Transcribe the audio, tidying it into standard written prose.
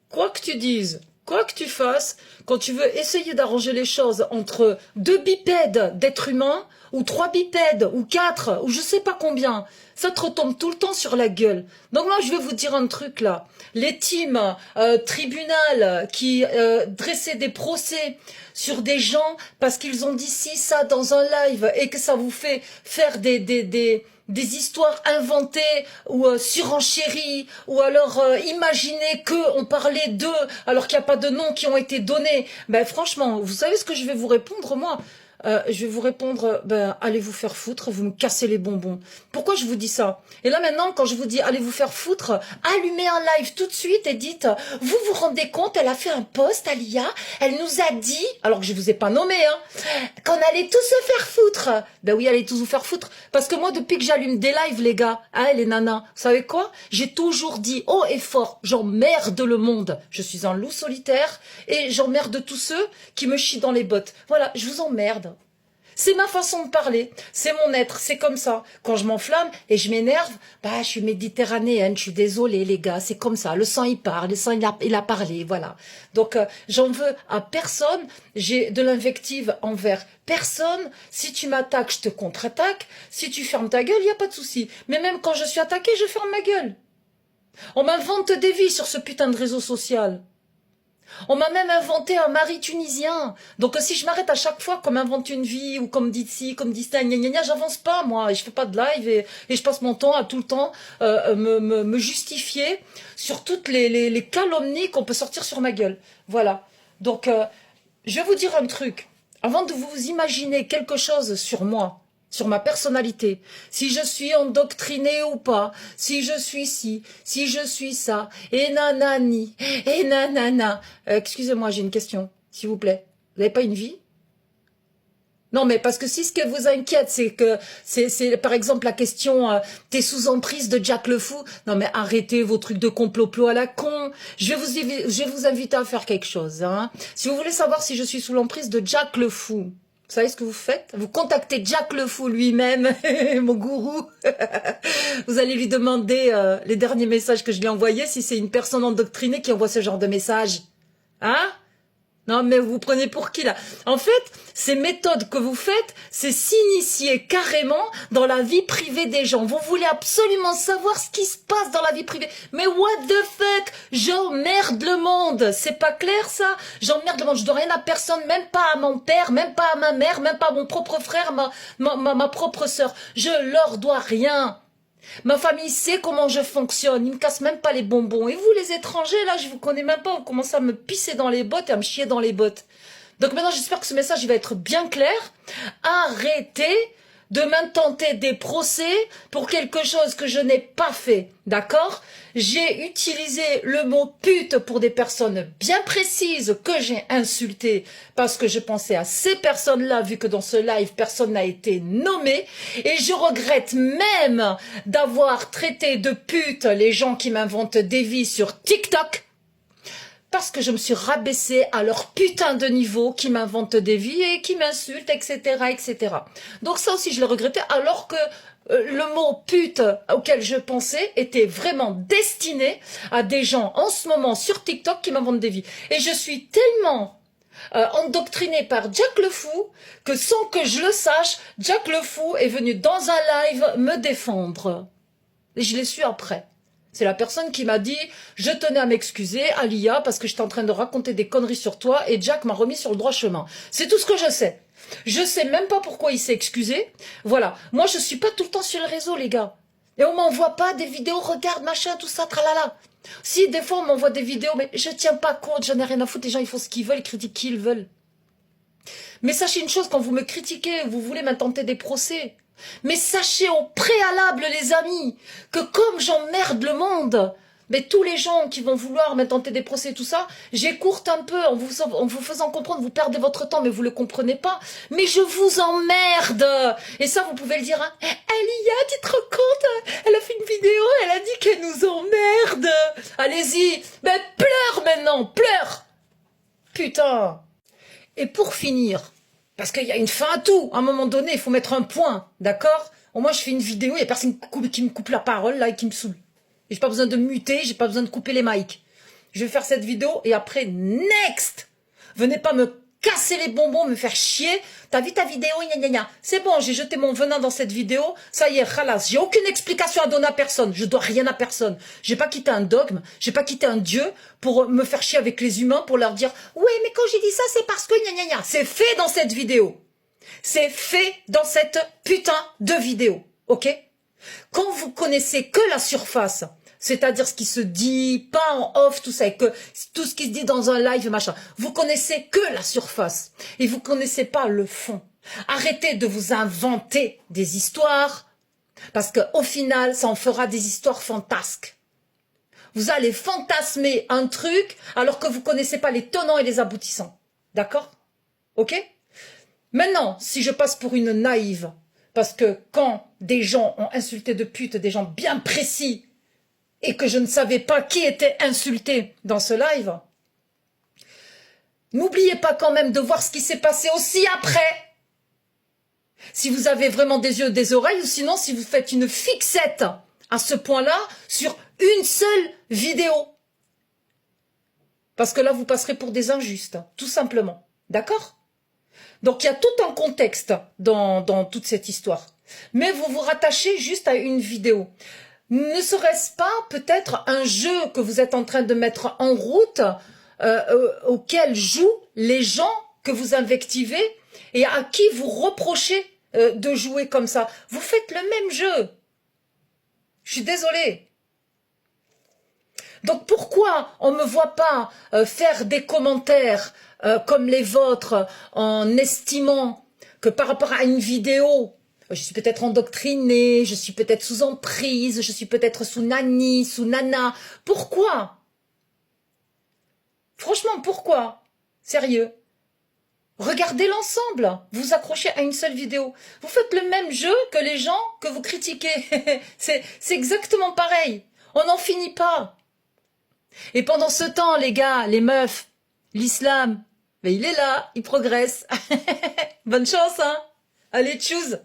quoi que tu dises, quoi que tu fasses, quand tu veux essayer d'arranger les choses entre deux bipèdes d'êtres humains, ou trois bipèdes, ou quatre, ou je sais pas combien, ça te retombe tout le temps sur la gueule. Donc moi, je vais vous dire un truc là. Les teams tribunal qui dressaient des procès sur des gens parce qu'ils ont dit ci, ça dans un live et que ça vous fait faire des histoires inventées ou surenchéries, ou alors imaginer qu'on parlait d'eux alors qu'il n'y a pas de noms qui ont été donnés. Ben franchement, vous savez ce que je vais vous répondre moi? Je vais vous répondre, ben, allez vous faire foutre, vous me cassez les bonbons. Pourquoi je vous dis ça? Et là maintenant, quand je vous dis allez vous faire foutre, allumez un live tout de suite et dites, vous vous rendez compte, elle a fait un post, Alia, elle nous a dit, alors que je vous ai pas nommé, hein, qu'on allait tous se faire foutre. Ben oui, allez tous vous faire foutre. Parce que moi, depuis que j'allume des lives, les gars, hein, les nanas, vous savez quoi? J'ai toujours dit haut et fort, j'emmerde le monde. Je suis un loup solitaire et j'emmerde tous ceux qui me chient dans les bottes. Voilà, je vous emmerde. C'est ma façon de parler, c'est mon être, c'est comme ça. Quand je m'enflamme et je m'énerve, bah je suis méditerranéenne, je suis désolée les gars, c'est comme ça. Le sang il parle, le sang il a parlé, voilà. Donc j'en veux à personne, j'ai de l'invective envers personne. Si tu m'attaques, je te contre-attaque. Si tu fermes ta gueule, il n'y a pas de souci. Mais même quand je suis attaquée, je ferme ma gueule. On m'invente des vies sur ce putain de réseau social. On m'a même inventé un mari tunisien. Donc si je m'arrête à chaque fois qu'on m'invente une vie ou qu'on me dit ci, qu'on me dit ça, gna gna gna, j'avance pas moi. Et je fais pas de live et je passe mon temps à tout le temps me justifier sur toutes les calomnies qu'on peut sortir sur ma gueule. Voilà. Donc je vais vous dire un truc. Avant de vous imaginer quelque chose sur moi, sur ma personnalité, si je suis endoctrinée ou pas, si je suis ci, si je suis ça, et nanani, et nanana. Excusez-moi, j'ai une question, s'il vous plaît. Vous n'avez pas une vie? Non, mais parce que si ce qui vous inquiète, c'est que c'est par exemple la question t'es sous emprise de Jack le Fou. Non, mais arrêtez vos trucs de complot à la con. Je vais vous inviter à faire quelque chose. Hein. Si vous voulez savoir si je suis sous l'emprise de Jack le Fou, vous savez ce que vous faites? Vous contactez Jack le Fou lui-même, mon gourou. Vous allez lui demander les derniers messages que je lui ai envoyés, si c'est une personne endoctrinée qui envoie ce genre de messages. Hein? Non, mais vous prenez pour qui, là? En fait, ces méthodes que vous faites, c'est s'initier carrément dans la vie privée des gens. Vous voulez absolument savoir ce qui se passe dans la vie privée. Mais what the fuck? J'emmerde le monde. C'est pas clair, ça? J'emmerde le monde. Je dois rien à personne, même pas à mon père, même pas à ma mère, même pas à mon propre frère, ma propre sœur. Je leur dois rien. Ma famille sait comment je fonctionne, ils me cassent même pas les bonbons. Et vous, les étrangers, là, je vous connais même pas, vous commencez à me pisser dans les bottes et à me chier dans les bottes. Donc maintenant, j'espère que ce message, il va être bien clair. Arrêtez de m'intenter des procès pour quelque chose que je n'ai pas fait, d'accord? J'ai utilisé le mot pute pour des personnes bien précises que j'ai insultées parce que je pensais à ces personnes-là vu que dans ce live, personne n'a été nommé et je regrette même d'avoir traité de pute les gens qui m'inventent des vies sur TikTok parce que je me suis rabaissée à leur putain de niveau, qui m'inventent des vies et qui m'insultent, etc., etc. Donc ça aussi, je le regrettais, alors que le mot pute auquel je pensais était vraiment destiné à des gens en ce moment sur TikTok qui m'inventent des vies. Et je suis tellement endoctrinée par Jack le Fou que sans que je le sache, Jack le Fou est venu dans un live me défendre. Et je l'ai su après. C'est la personne qui m'a dit « Je tenais à m'excuser, Alia, parce que j'étais en train de raconter des conneries sur toi et Jack m'a remis sur le droit chemin. » C'est tout ce que je sais. Je sais même pas pourquoi il s'est excusé. Voilà. Moi, je suis pas tout le temps sur le réseau, les gars. Et on m'envoie pas des vidéos, regarde, machin, tout ça, tralala. Si, des fois, on m'envoie des vidéos, mais je tiens pas compte, j'en ai rien à foutre. Les gens, ils font ce qu'ils veulent, ils critiquent qui ils veulent. Mais sachez une chose, quand vous me critiquez, vous voulez m'intenter des procès. Mais sachez au préalable, les amis, que comme j'emmerde le monde, mais tous les gens qui vont vouloir m'intenter des procès et tout ça, j'écourte un peu en vous faisant comprendre, vous perdez votre temps, mais vous le comprenez pas. Mais je vous emmerde. Et ça, vous pouvez le dire, hein. Alia, tu te rends compte? Elle a fait une vidéo, elle a dit qu'elle nous emmerde. Allez-y, ben pleure maintenant, pleure. Putain. Et pour finir, parce qu'il y a une fin à tout. À un moment donné, il faut mettre un point, d'accord? Au moins, je fais une vidéo, il n'y a personne qui me coupe la parole, là, et qui me saoule. Et j'ai pas besoin de muter, j'ai pas besoin de couper les mics. je vais faire cette vidéo et après, next. Venez pas me casser les bonbons, me faire chier. T'as vu ta vidéo, gna gna gna. C'est bon, j'ai jeté mon venin dans cette vidéo. Ça y est, khalas. J'ai aucune explication à donner à personne. Je dois rien à personne. J'ai pas quitté un dogme. J'ai pas quitté un dieu pour me faire chier avec les humains pour leur dire, oui, mais quand j'ai dit ça, c'est parce que gna gna gna. C'est fait dans cette vidéo. C'est fait dans cette putain de vidéo. Ok? Quand vous connaissez que la surface, c'est-à-dire ce qui se dit, pas en off, tout ça, et que tout ce qui se dit dans un live, machin, vous connaissez que la surface et vous connaissez pas le fond. Arrêtez de vous inventer des histoires parce qu'au final, ça en fera des histoires fantasques. Vous allez fantasmer un truc alors que vous connaissez pas les tenants et les aboutissants. D'accord? Ok? Maintenant, si je passe pour une naïve, parce que quand des gens ont insulté de pute, des gens bien précis, et que je ne savais pas qui était insulté dans ce live, n'oubliez pas quand même de voir ce qui s'est passé aussi après. Si vous avez vraiment des yeux, des oreilles, ou sinon si vous faites une fixette à ce point-là sur une seule vidéo. Parce que là, vous passerez pour des injustes, tout simplement. D'accord? Donc, il y a tout un contexte dans toute cette histoire. Mais vous vous rattachez juste à une vidéo. Ne serait-ce pas peut-être un jeu que vous êtes en train de mettre en route auquel jouent les gens que vous invectivez et à qui vous reprochez de jouer comme ça? Vous faites le même jeu. Je suis désolée. Donc pourquoi on ne me voit pas faire des commentaires comme les vôtres en estimant que par rapport à une vidéo, je suis peut-être endoctrinée, je suis peut-être sous emprise, je suis peut-être sous nani, sous nana. Pourquoi? Franchement, pourquoi? Sérieux? Regardez l'ensemble, vous accrochez à une seule vidéo. Vous faites le même jeu que les gens que vous critiquez. C'est exactement pareil. On n'en finit pas. Et pendant ce temps, les gars, les meufs, l'islam, ben il est là, il progresse. Bonne chance, hein? Allez, tchuss!